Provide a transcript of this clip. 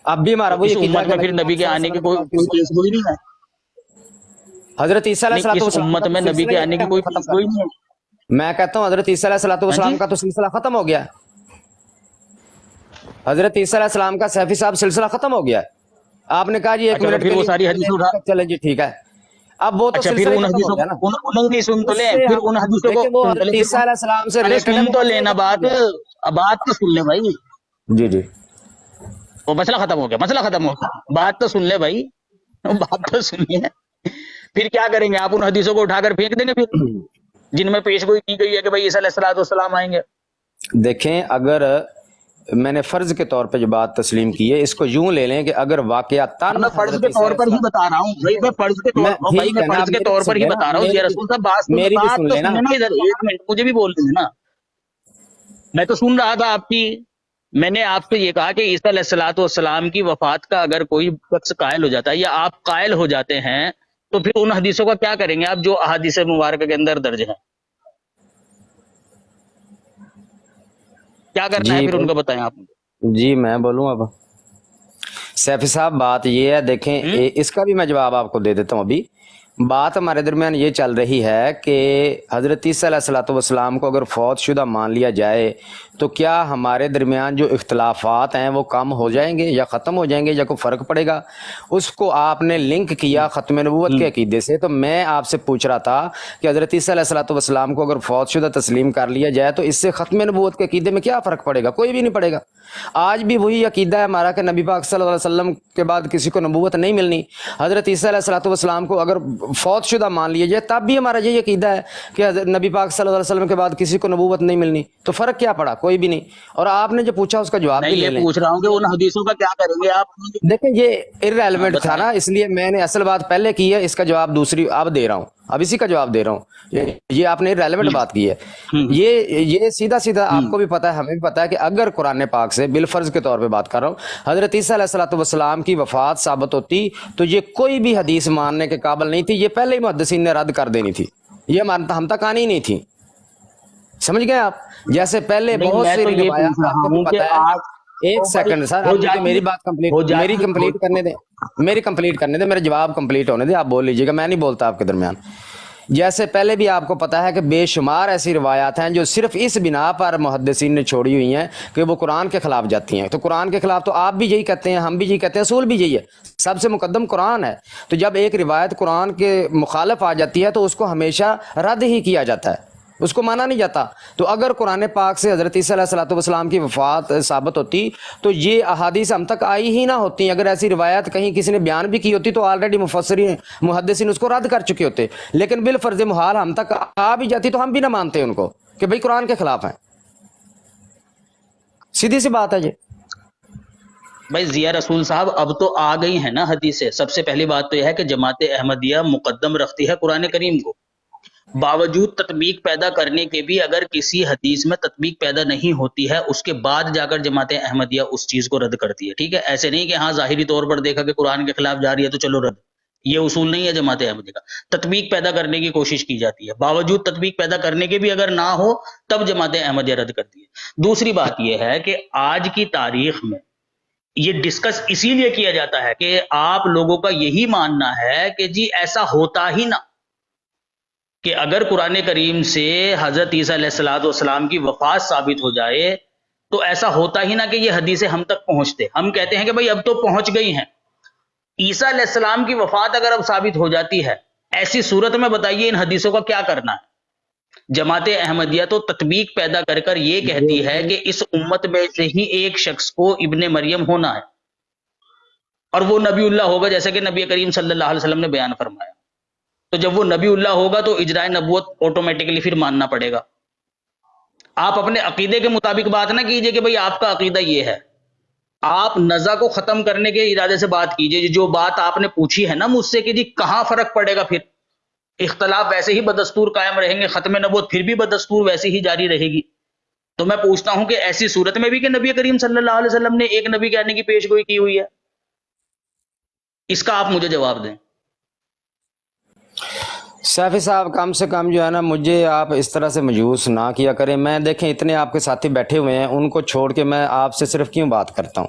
اب بھی ہمارا تو وہ اس عقیدہ امت میں پھر نبی کے آنے کی کوئی پیش گوئی نہیں ہے؟ حضرت عیسیٰ علیہ نہیں، اس السلام امت میں نبی کے آنے کی کوئی پیش گوئی نہیں ہے؟ میں کہتا ہوں حضرت عیسیٰ علیہ ہاں جی، السلام کا تو سلسلہ ختم ہو گیا. حضرت عیسیٰ علیہ السلام کا سیفی صاحب سلسلہ ختم ہو گیا. آپ نے کہا جی 1 اچھا تو منٹ پھر کے وہ لیے ساری حدیثیں اٹھا، چلیں جی ٹھیک ہے. اب وہ تو اچھا پھر سلسلہ ہی ان ختم ہو حدیثوں گیا نا. نہیں سن تو اس لیں، سے پھر ہم ان حدیثوں کو دیکھیں وہ سن تو لیں، حضرت پھر عیسیٰ علیہ السلام سے ارے ریلیٹڈ ہے، سن وہ تو مسئلہ ہی لینا ختم ہو بات، گیا. بات تو سن لے بھائی. جی جی وہ مسئلہ ختم ہو گیا، مسئلہ ختم ہو گیا، بات تو سن لے بھائی، بات تو سنیے. پھر کیا کریں گے؟ آپ ان حدیثوں کو اٹھا کر پھینک دیں گے پھر، جن میں پیش گوئی کی گئی ہے کہ بھائی عیسیٰ علیہ السلام آئیں گے. دیکھیں اگر میں نے فرض کے طور پہ جو بات تسلیم کی ہے اس کو یوں لے لیں کہ اگر واقعتاً میں فرض حضرت کے عیسیٰ طور علیہ پر ہی السلام، بتا رہا ہوں بھائی، میں فرض کے طور میں بھائی ٹھیک میں ہے نا، فرض آپ کے میری طور بھی پر سن ہی لیں نا، بتا رہا ہوں. ضیا رسول صاحب میری بھی بات سن تو لینا. سنیں نا ادھر، ایک منٹ مجھے بھی بول دیں نا. میں تو سن رہا تھا آپ کی. میں نے آپ سے یہ کہا کہ عیسیٰ علیہ السلام کی وفات کا اگر کوئی شخص قائل ہو جاتا ہے یا آپ قائل ہو جاتے ہیں تو پھر ان حدیثوں کا کیا کریں گے آپ جو احادیث مبارکہ کے اندر درج ہیں؟ کیا کرنا ہے جی پھر ان کا بتائیں آپ مجھے. جی میں بولوں اب سیفی صاحب بات یہ ہے، دیکھیں اس کا بھی میں جواب آپ کو دے دیتا ہوں. ابھی بات ہمارے درمیان یہ چل رہی ہے کہ حضرت عیسیٰ علیہ السلام کو اگر فوت شدہ مان لیا جائے تو کیا ہمارے درمیان جو اختلافات ہیں وہ کم ہو جائیں گے یا ختم ہو جائیں گے یا کوئی فرق پڑے گا؟ اس کو آپ نے لنک کیا ختم نبوت کے عقیدے سے. تو میں آپ سے پوچھ رہا تھا کہ حضرت عیسیٰ علیہ السلام کو اگر فوت شدہ تسلیم کر لیا جائے تو اس سے ختم نبوت کے عقیدے میں کیا فرق پڑے گا؟ کوئی بھی نہیں پڑے گا. آج بھی وہی عقیدہ ہے ہمارا کہ نبی پاک صلی اللہ علیہ وسلم کے بعد کسی کو نبوت نہیں ملنی. حضرت عیسیٰ علیہ السلام کو اگر فوت شدہ مان لیا جائے تب بھی ہمارا یہی عقیدہ ہے کہ نبی پاک صلی اللہ علیہ وسلم کے بعد کسی کو نبوت نہیں ملنی. تو فرق کیا پڑا؟ کوئی بھی نہیں. اور آپ نے جو پوچھا اس کا جواب میں بھی لے یہ لیں. پوچھ رہا ہوں کہ ان حدیثوں کا کیا کریں گے آپ؟ دیکھیں یہ ہاں ارریلیونٹ تھا بتائیں. نا، اس لیے میں نے اصل بات پہلے کی ہے، اس کا جواب دوسری اب دے رہا ہوں. اب اسی کا جواب دے رہا ہوں. یہ آپ نے ریلیونٹ بات کی ہے. یہ سیدھا سیدھا آپ کو بھی پتا ہے ہمیں بھی پتا ہے کہ اگر قرآن پاک سے بالفرض کے طور پہ بات کر رہا ہوں حضرت عیسیٰ علیہ السلام کی وفات ثابت ہوتی تو یہ کوئی بھی حدیث ماننے کے قابل نہیں تھی. یہ پہلے ہی محدثین نے رد کر دینی تھی. یہ ہم تک آنی ہی نہیں تھی. سمجھ گئے آپ؟ جیسے پہلے نہیں بہت میں سی تو یہ روایات پوچھ آپ رہا کو بھی ہوں کہ پتا ہے. آپ ایک سیکنڈ سر، ہو آپ مجھے جاتی میری بات ہو کمپلیٹ کرنے دیں. میری جواب کمپلیٹ ہونے دیں. آپ بول لیجیے گا، میں نہیں بولتا آپ کے درمیان. جیسے پہلے بھی آپ کو پتا ہے کہ بے شمار ایسی روایات ہیں جو صرف اس بنا پر محدثین نے چھوڑی ہوئی ہیں کہ وہ قرآن کے خلاف جاتی ہیں. تو قرآن کے خلاف تو آپ بھی یہی کہتے ہیں، ہم بھی یہی کہتے ہیں، اصول بھی یہی ہے، سب سے مقدم قرآن ہے. تو جب ایک روایت قرآن کے مخالف آ جاتی ہے تو اس کو ہمیشہ رد ہی کیا جاتا ہے، اس کو مانا نہیں جاتا. تو اگر قرآن پاک سے حضرت عیسیٰ علیہ السلام کی وفات ثابت ہوتی تو یہ احادیث ہم تک آئی ہی نہ ہوتی. اگر ایسی روایت کہیں کسی نے بیان بھی کی ہوتی تو آلریڈی مفسرین محدثین اس کو رد کر چکے ہوتے. لیکن بالفرض محال ہم تک آ بھی جاتی تو ہم بھی نہ مانتے ان کو کہ بھئی قرآن کے خلاف ہیں. سیدھی سی بات ہے یہ. بھائی ضیا رسول صاحب اب تو آ گئی ہیں نا حدیثیں. سب سے پہلی بات تو یہ ہے کہ جماعت احمدیہ مقدم رکھتی ہے قرآن کریم کو. باوجود تطبیق پیدا کرنے کے بھی اگر کسی حدیث میں تطبیق پیدا نہیں ہوتی ہے اس کے بعد جا کر جماعت احمدیہ اس چیز کو رد کرتی ہے. ٹھیک ہے، ایسے نہیں کہ ہاں ظاہری طور پر دیکھا کہ قرآن کے خلاف جا رہی ہے تو چلو رد. یہ اصول نہیں ہے جماعت احمدیہ کا. تطبیق پیدا کرنے کی کوشش کی جاتی ہے، باوجود تطبیق پیدا کرنے کے بھی اگر نہ ہو تب جماعت احمدیہ رد کرتی ہے. دوسری بات یہ ہے کہ آج کی تاریخ میں یہ ڈسکس اسی لیے کیا جاتا ہے کہ آپ لوگوں کا یہی ماننا ہے کہ جی ایسا ہوتا ہی نہ، کہ اگر قرآن کریم سے حضرت عیسیٰ علیہ السلام کی وفات ثابت ہو جائے تو ایسا ہوتا ہی نہ کہ یہ حدیثیں ہم تک پہنچتے. ہم کہتے ہیں کہ بھئی اب تو پہنچ گئی ہیں. عیسیٰ علیہ السلام کی وفات اگر اب ثابت ہو جاتی ہے ایسی صورت میں بتائیے ان حدیثوں کا کیا کرنا ہے؟ جماعت احمدیہ تو تطبیق پیدا کر کر یہ کہتی ہے کہ اس امت میں سے ہی ایک شخص کو ابن مریم ہونا ہے اور وہ نبی اللہ ہوگا جیسا کہ نبی کریم صلی اللہ علیہ وسلم نے بیان فرمایا. تو جب وہ نبی اللہ ہوگا تو اجرائے نبوت آٹومیٹکلی پھر ماننا پڑے گا. آپ اپنے عقیدے کے مطابق بات نہ کیجئے کہ بھئی آپ کا عقیدہ یہ ہے. آپ نزا کو ختم کرنے کے ارادے سے بات کیجئے. جو بات آپ نے پوچھی ہے نا مجھ سے کہ جی کہاں فرق پڑے گا، پھر اختلاف ویسے ہی بدستور قائم رہیں گے، ختم نبوت پھر بھی بدستور ویسے ہی جاری رہے گی. تو میں پوچھتا ہوں کہ ایسی صورت میں بھی کہ نبی کریم صلی اللہ علیہ وسلم نے ایک نبی کے آنے کی پیش گوئی کی ہوئی ہے، اس کا آپ مجھے جواب دیں. سیفی صاحب کم سے کم جو ہے نا مجھے آپ اس طرح سے مایوس نہ کیا کریں. میں دیکھیں اتنے آپ کے ساتھی بیٹھے ہوئے ہیں، ان کو چھوڑ کے میں آپ سے صرف کیوں بات کرتا ہوں؟